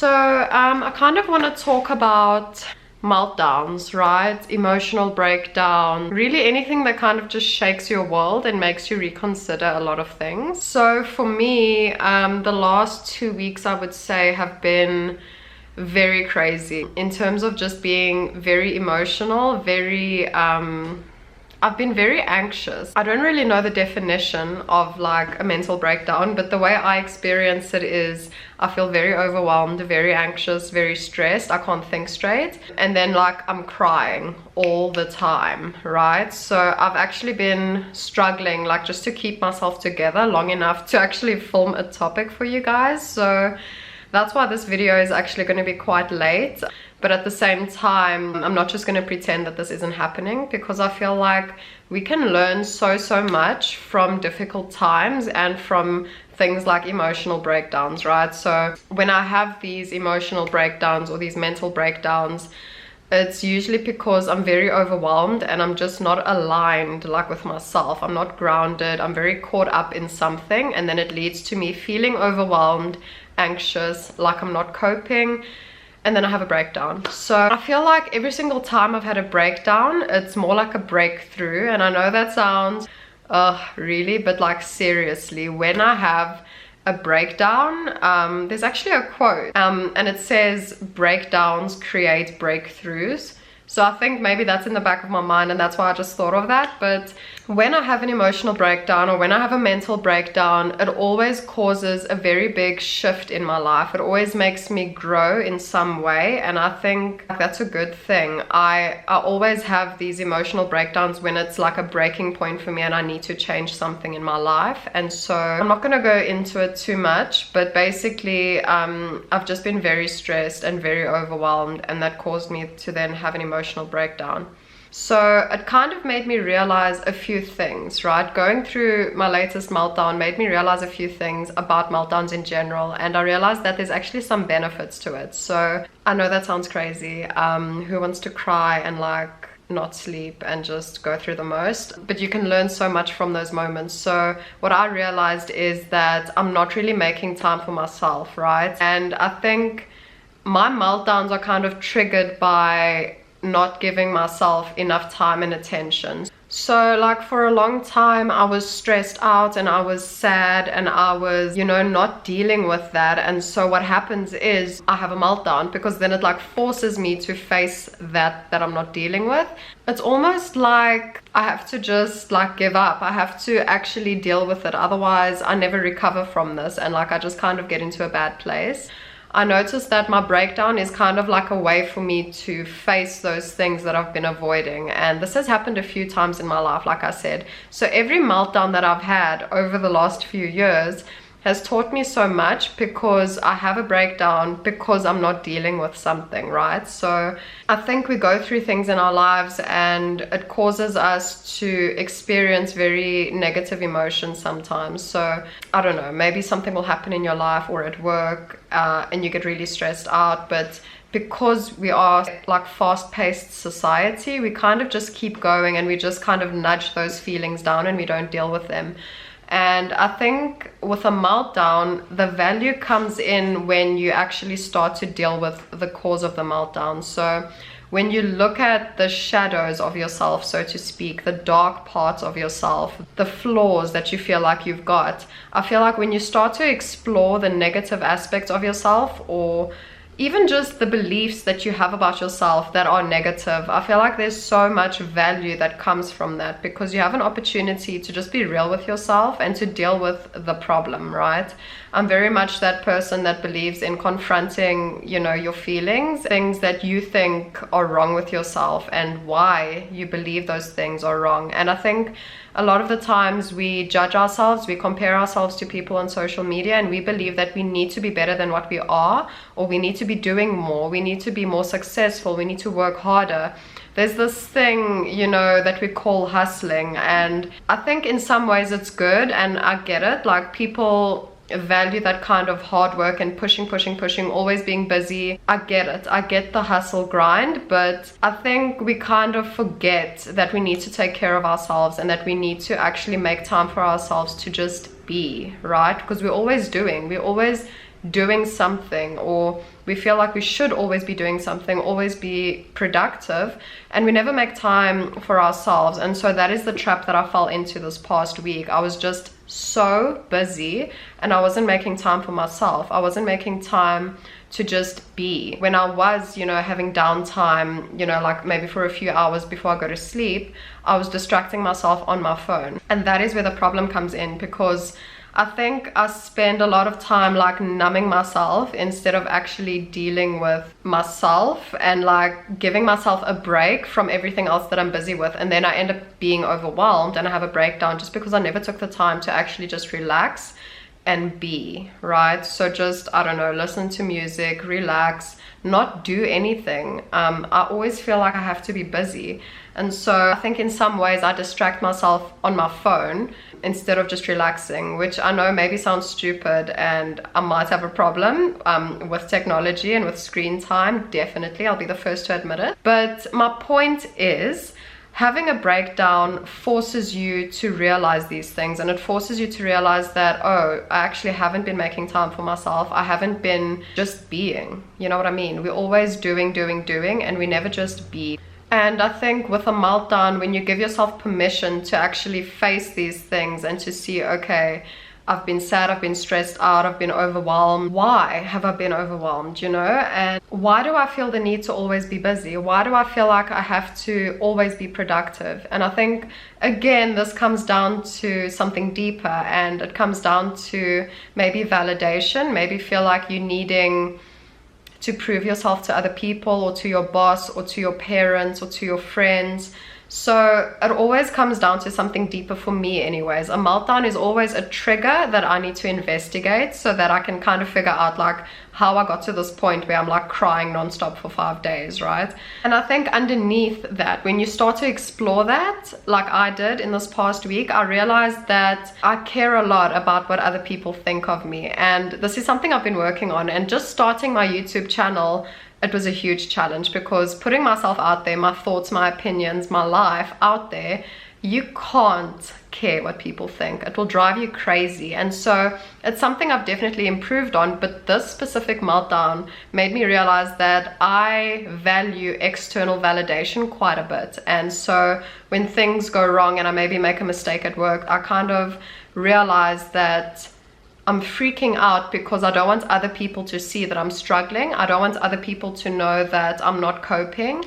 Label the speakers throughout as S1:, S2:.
S1: I kind of want to talk about meltdowns, right? Emotional breakdown, really anything that kind of just shakes your world and makes you reconsider a lot of things. So for me, the last 2 weeks I would say have been very crazy in terms of just being very emotional, I've been very anxious. I don't really know the definition of like a mental breakdown, but the way I experience it is I feel very overwhelmed, very anxious, very stressed. I can't think straight. And then like I'm crying all the time, right? So I've actually been struggling like just to keep myself together long enough to actually film a topic for you guys. So that's why this video is actually going to be quite late. But at the same time, I'm not just going to pretend that this isn't happening, because I feel like we can learn so much from difficult times and from things like emotional breakdowns, right? So when I have these emotional breakdowns or these mental breakdowns, it's usually because I'm very overwhelmed and I'm just not aligned like with myself. I'm not grounded. I'm very caught up in something, and then it leads to me feeling overwhelmed, anxious, like I'm not coping, and then I have a breakdown. So I feel like every single time I've had a breakdown, it's more like a breakthrough. And I know that sounds really, but like seriously, when I have a breakdown, there's actually a quote and it says breakdowns create breakthroughs. So I think maybe that's in the back of my mind, and that's why I just thought of that. But when I have an emotional breakdown or when I have a mental breakdown, it always causes a very big shift in my life. It always makes me grow in some way, and I think that's a good thing. I always have these emotional breakdowns when it's like a breaking point for me and I need to change something in my life. And so I'm not going to go into it too much, but basically I've just been very stressed and very overwhelmed, and that caused me to then have an emotional breakdown. So it kind of made me realize a few things, right? Going through my latest meltdown made me realize a few things about meltdowns in general, and I realized that there's actually some benefits to it. So I know that sounds crazy. Who wants to cry and like not sleep and just go through the most? But you can learn so much from those moments. So what I realized is that I'm not really making time for myself, right? And I think my meltdowns are kind of triggered by not giving myself enough time and attention. So like for a long time I was stressed out and I was sad and I was, you know, not dealing with that. And so what happens is I have a meltdown, because then it like forces me to face that I'm not dealing with. It's almost like I have to just like give up. I have to actually deal with it, otherwise I never recover from this, and like I just kind of get into a bad place. I noticed that my breakdown is kind of like a way for me to face those things that I've been avoiding. And this has happened a few times in my life, like I said. So every meltdown that I've had over the last few years has taught me so much, because I have a breakdown because I'm not dealing with something, right? So I think we go through things in our lives and it causes us to experience very negative emotions sometimes. So I don't know, maybe something will happen in your life or at work and you get really stressed out, but because we are like fast-paced society, we kind of just keep going and we just kind of nudge those feelings down and we don't deal with them. And I think with a meltdown, the value comes in when you actually start to deal with the cause of the meltdown. So when you look at the shadows of yourself, so to speak, the dark parts of yourself, the flaws that you feel like you've got, I feel like when you start to explore the negative aspects of yourself, or even just the beliefs that you have about yourself that are negative, I feel like there's so much value that comes from that, because you have an opportunity to just be real with yourself and to deal with the problem, right? I'm very much that person that believes in confronting, you know, your feelings, things that you think are wrong with yourself and why you believe those things are wrong. And I think a lot of the times we judge ourselves, we compare ourselves to people on social media, and we believe that we need to be better than what we are, or we need to be doing more, we need to be more successful, we need to work harder. There's this thing, you know, that we call hustling, and I think in some ways it's good, and I get it. Like, people value that kind of hard work and pushing, always being busy. I get it. I get the hustle grind, but I think we kind of forget that we need to take care of ourselves and that we need to actually make time for ourselves to just be, right? Because we're always doing, we're always doing something, or we feel like we should always be doing something, always be productive, and we never make time for ourselves. And so that is the trap that I fell into this past week. I was just so busy and I wasn't making time for myself. I wasn't making time to just be. When I was, having downtime, like maybe for a few hours before I go to sleep, I was distracting myself on my phone. And that is where the problem comes in, because I think I spend a lot of time like numbing myself instead of actually dealing with myself and like giving myself a break from everything else that I'm busy with. And then I end up being overwhelmed and I have a breakdown just because I never took the time to actually just relax and be, right? So just, I don't know, listen to music, relax, not do anything. I always feel like I have to be busy. And so I think in some ways I distract myself on my phone instead of just relaxing, which I know maybe sounds stupid, and I might have a problem with technology and with screen time. Definitely, I'll be the first to admit it. But my point is, having a breakdown forces you to realize these things, and it forces you to realize that, oh, I actually haven't been making time for myself. I haven't been just being, you know what I mean? We're always doing, and we never just be. And I think with a meltdown, when you give yourself permission to actually face these things and to see, okay, I've been sad, I've been stressed out, I've been overwhelmed. Why have I been overwhelmed, And why do I feel the need to always be busy? Why do I feel like I have to always be productive? And I think, again, this comes down to something deeper, and it comes down to maybe validation, maybe feel like you're needing to prove yourself to other people, or to your boss, or to your parents, or to your friends. So it always comes down to something deeper for me anyways. A meltdown is always a trigger that I need to investigate so that I can kind of figure out like how I got to this point where I'm like crying nonstop for 5 days, right? And I think underneath that, when you start to explore that, like I did in this past week, I realized that I care a lot about what other people think of me. And this is something I've been working on. And just starting my YouTube channel, it was a huge challenge, because putting myself out there, my thoughts, my opinions, my life out there, you can't care what people think. It will drive you crazy. And so it's something I've definitely improved on, but this specific meltdown made me realize that I value external validation quite a bit. And so when things go wrong and I maybe make a mistake at work, I kind of realize that I'm freaking out because I don't want other people to see that I'm struggling. I don't want other people to know that I'm not coping.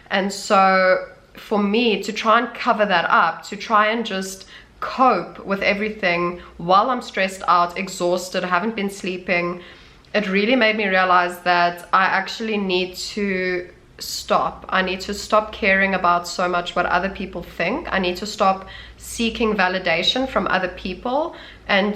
S1: And so for me to try and cover that up, to try and just cope with everything while I'm stressed out, exhausted, haven't been sleeping, it really made me realize that I actually need to stop. I need to stop caring about so much what other people think. I need to stop seeking validation from other people, and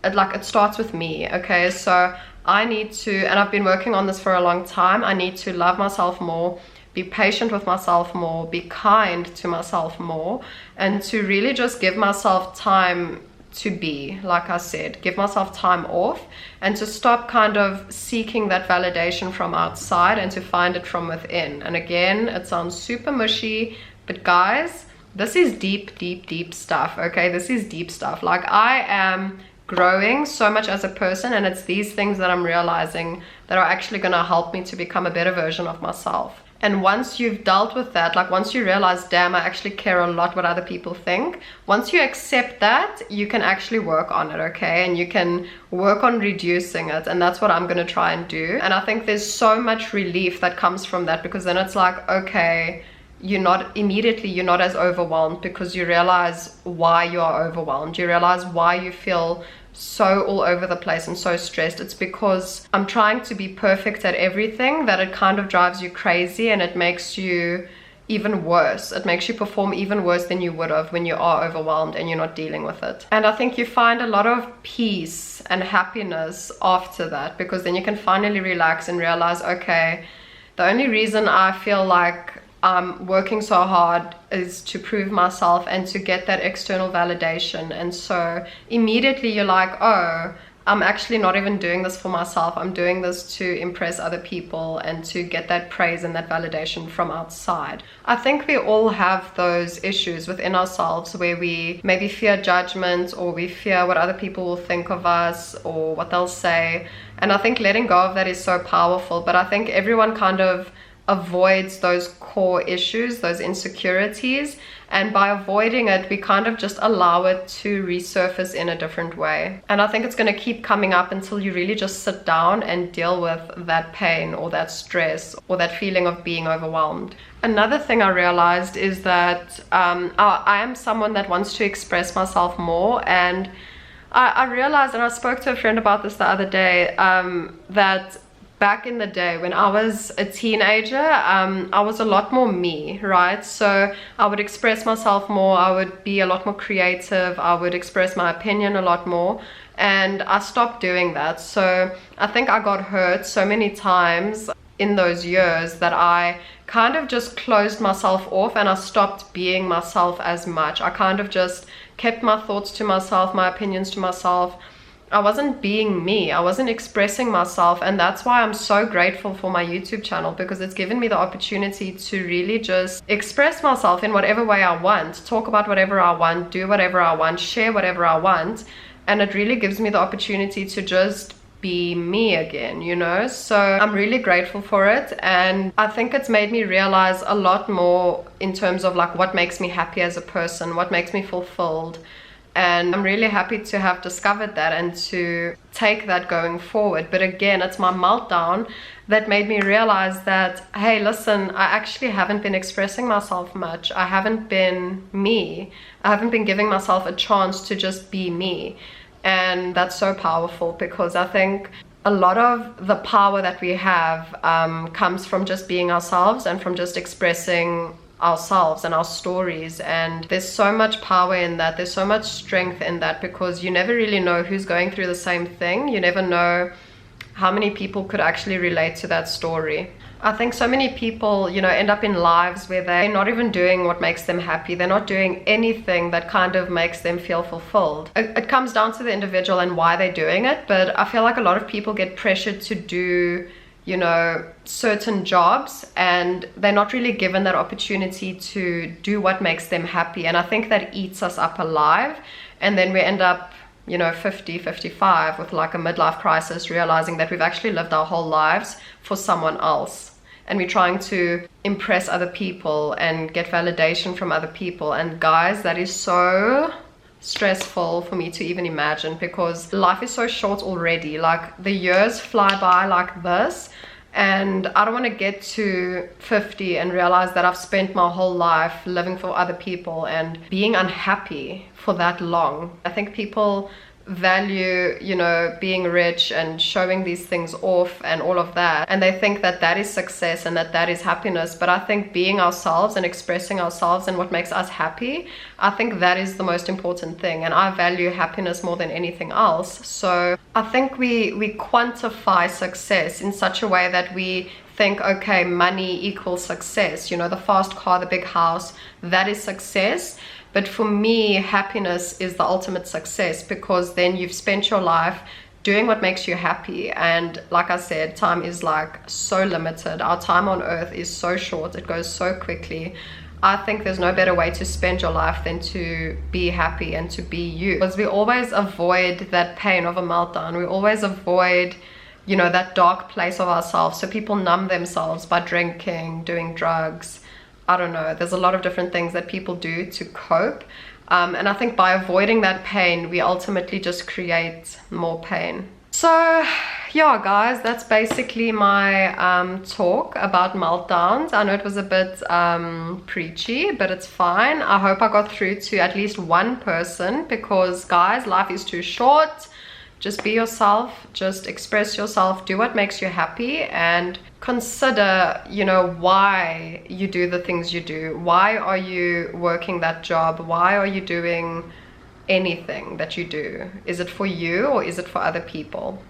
S1: it starts with me, okay? So I need to, and I've been working on this for a long time, I need to love myself more, be patient with myself more, be kind to myself more, and to really just give myself time to be, like I said, give myself time off, and to stop kind of seeking that validation from outside and to find it from within. And again, it sounds super mushy, but guys, this is deep stuff, okay? This is deep stuff. Like, I am growing so much as a person, and it's these things that I'm realizing that are actually going to help me to become a better version of myself. And once you've dealt with that, like once you realize, damn, I actually care a lot what other people think, once you accept that, you can actually work on it, okay? And you can work on reducing it, and that's what I'm going to try and do. And I think there's so much relief that comes from that, because then it's like, okay, you're not as overwhelmed, because you realize why you are overwhelmed. You realize why you feel so all over the place and so stressed. It's because I'm trying to be perfect at everything that it kind of drives you crazy, and it makes you even worse. It makes you perform even worse than you would have when you are overwhelmed and you're not dealing with it. And I think you find a lot of peace and happiness after that, because then you can finally relax and realize, okay, the only reason I feel like I'm working so hard is to prove myself and to get that external validation. And so immediately you're like, oh, I'm actually not even doing this for myself. I'm doing this to impress other people and to get that praise and that validation from outside. I think we all have those issues within ourselves where we maybe fear judgment, or we fear what other people will think of us or what they'll say. And I think letting go of that is so powerful. But I think everyone kind of avoids those core issues, those insecurities, and by avoiding it, we kind of just allow it to resurface in a different way. And I think it's going to keep coming up until you really just sit down and deal with that pain or that stress or that feeling of being overwhelmed. Another thing I realized is that I am someone that wants to express myself more, and I realized, and I spoke to a friend about this the other day, that back in the day when I was a teenager, I was a lot more me, right? So I would express myself more, I would be a lot more creative, I would express my opinion a lot more, and I stopped doing that. So I think I got hurt so many times in those years that I kind of just closed myself off, and I stopped being myself as much. I kind of just kept my thoughts to myself, my opinions to myself. I wasn't being me, I wasn't expressing myself, and that's why I'm so grateful for my YouTube channel, because it's given me the opportunity to really just express myself in whatever way I want, talk about whatever I want, do whatever I want, share whatever I want, and it really gives me the opportunity to just be me again, you know? So I'm really grateful for it, and I think it's made me realize a lot more in terms of like what makes me happy as a person, what makes me fulfilled. And I'm really happy to have discovered that and to take that going forward. But again, it's my meltdown that made me realize that, hey, listen, I actually haven't been expressing myself much. I haven't been me. I haven't been giving myself a chance to just be me. And that's so powerful, because I think a lot of the power that we have comes from just being ourselves and from just expressing ourselves and our stories. And there's so much power in that, there's so much strength in that, because you never really know who's going through the same thing. You never know how many people could actually relate to that story. I think so many people, you know, end up in lives where they're not even doing what makes them happy. They're not doing anything that kind of makes them feel fulfilled. It comes down to the individual and why they're doing it, but I feel like a lot of people get pressured to do, you know, certain jobs, and they're not really given that opportunity to do what makes them happy. And I think that eats us up alive, and then we end up, you know, 50, 55 with like a midlife crisis, realizing that we've actually lived our whole lives for someone else, and we're trying to impress other people and get validation from other people. And guys, that is so stressful for me to even imagine, because life is so short already. Like, the years fly by like this, and I don't want to get to 50 and realize that I've spent my whole life living for other people and being unhappy for that long. I think people value, you know, being rich and showing these things off and all of that, and they think that that is success and that that is happiness. But I think being ourselves and expressing ourselves and what makes us happy, I think that is the most important thing, and I value happiness more than anything else. So I think we quantify success in such a way that we think, okay, money equals success, you know, the fast car, the big house, that is success. But for me, happiness is the ultimate success, because then you've spent your life doing what makes you happy. And like I said, time is like so limited. Our time on earth is so short, it goes so quickly. I think there's no better way to spend your life than to be happy and to be you, because we always avoid that pain of a meltdown. We always avoid, you know, that dark place of ourselves. So people numb themselves by drinking, doing drugs. I don't know, there's a lot of different things that people do to cope, and I think by avoiding that pain, we ultimately just create more pain. So yeah, guys, that's basically my talk about meltdowns. I know it was a bit preachy, but it's fine. I hope I got through to at least one person, because guys, life is too short. Just be yourself, just express yourself, do what makes you happy, and consider, you know, why you do the things you do. Why are you working that job? Why are you doing anything that you do? Is it for you or is it for other people?